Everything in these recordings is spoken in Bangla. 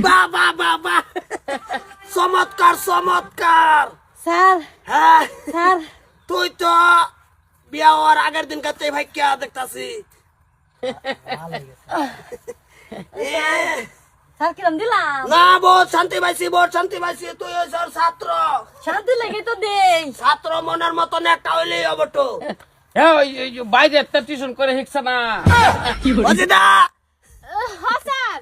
বাহ বাহ বাহ বাহ চমৎকার চমৎকার স্যার হ্যাঁ স্যার তুই তো বিয়া হওয়ার আগের দিন কাছে ভাই কে দেখতাছি স্যার কিরম দিলাম না বহুত শান্তি পাইছি তুই ওই ছাত্র শান্তি লেগে তো দেই ছাত্র মনের মতন একটা হইলেই হবে তো বাইরে একটা টিউশন করে শিখছে না অজিদা হ্যাঁ স্যার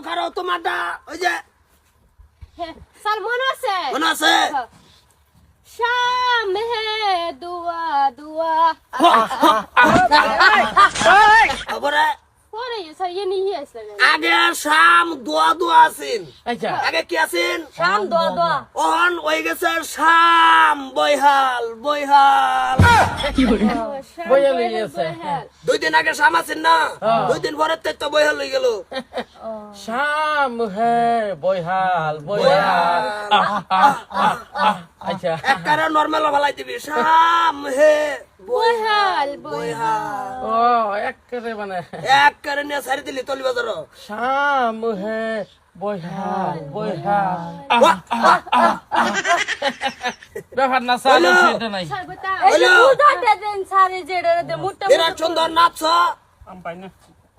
খারাও তোমারটা ওই যে স্যার মনে আছে মনে আছে শাম হে দুয়া দুয়া তারপরে পরে স্যার ইয়ে নিয়ে আসলে আগে শাম দোয়া আছেন আচ্ছা আগে কি আছেন শাম দোয়া দোয়া ওহন ওই গেছে শাম বইহাল বইয়া লই গেছে। দুই দিন আগে শাম আছেন না দুই দিন পরে তো বইহাল হয়ে গেল শাম হে বইহাল আচ্ছা একবারে নরমাল ভালাই দিবি শাম হে বহাল বইহাল ও একবারে মানে একবারে নিয়ে সারি দিলি তলি বাজার শাম হে বইহাল ব্যাপার না চালু সেটা নাই স্যার বতা এই যে বুঝাতে দেন স্যার এই যে এটা মুটটা এরা সুন্দর নাচছ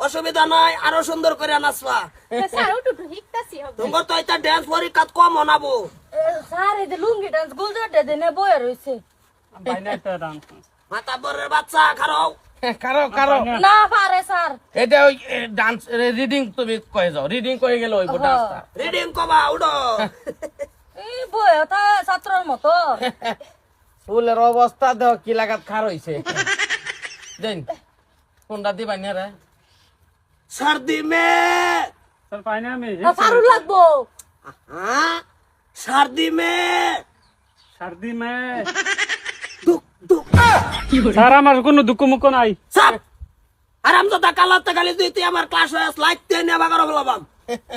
অসুবিধা নাই আরো সুন্দর করে নাচবা স্যার ওটু হিকতাছি হবে তোমার তো এটা ড্যান্স পরীক্ষা কম হনাবো স্যার এই যে লুঙ্গি ডান্স গুলজাতে দেন বয়ে রইছে মাতা বরের বাচ্চা খারাও কারো না পারে স্যার এটা ওই ডান্স রিডিং তুমি কয়ে যাও রিডিং কয়ে গেল ওই ডান্সটা রিডিং কবা উডো এই বয়ে তা ছাত্রর মতো ফুলের অবস্থা দেও কি লাগাত খার হইছে দেন কোনটা দিবাই না রে सर्दी में सर पानी में ফারু লাগবো हाँ सर्दी में सर्दी में दुख दुख सर আমার কোনো দুঃখ মুখ নাই सब आराम तो काला तकाली दुई আমার ক্লাস হয়ে লাইক তে নে বাগার বলবাম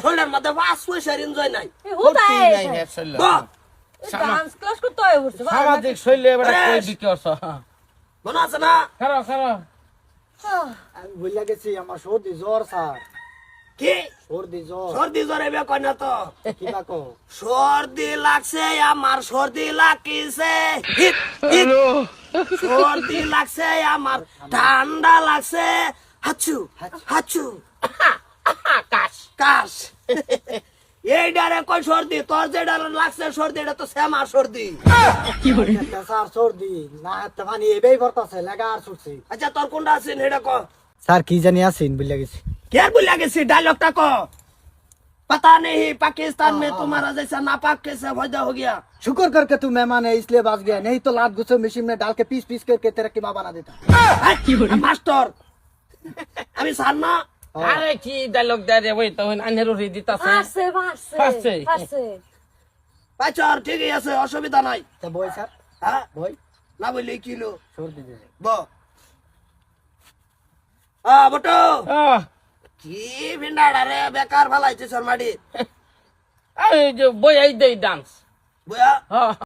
শোল্ডার মধ্যে পাঁচ পয়সা এনজয় নাই হুদাই বাহ ডান্স ক্লাস করতে হয় বলছে সামাজিক শৈলী এবারে কই দিকে অর্থ মনে আছে না খারাপ আমি ভুলে গেছি আমার সর্দি জ্বর স্যার কি সর্দি জ্বর সর্দি জ্বর এবে কই না তো কিবা কো সর্দি লাগছে আমার সর্দি লাগিছে হিট হিট সর্দি লাগছে আমার ঠান্ডা লাগছে হাচু হাচু কাশ কাশ এই ডারে কই সর্দি তোর যে ডারে লাগছে সর্দি এটা তো শ্যামা সর্দি একটা স্যার সর্দি না তো মানে এবেই ভরতাছে লাগা আর ছুটছে আচ্ছা তোর কোনটা আছে এটা ক স্যার কি জানি আছেন ভুলে গেছি কেয়ার বুলা গেছি डायलॉगটা ক पता नहीं पाकिस्तान में तुम्हारा जैसा नापाक कैसे पैदा हो गया शुक्र करके तू मेहमान है इसलिए बच गया नहीं तो लात गुस्से मशीन में डाल के पीस पीस करके तेरा कीमा बना देता मास्टर আমি স্যার না আরে কি ডায়লগ দেয় রে ওই তো আনহেরো রে দিতাছে পারছে পারছে। পারছে বাচ্চার ঠিকই আছে অসুবিধা নাই তা বই স্যার হ্যাঁ বই না বললে কিলো সর্দি দে ব বটো কি ভিন্ডাড়া রে বেকার ফালাইছে শর্মাডি এই যে বই এই দেই ডান্স বয়া হ্যাঁ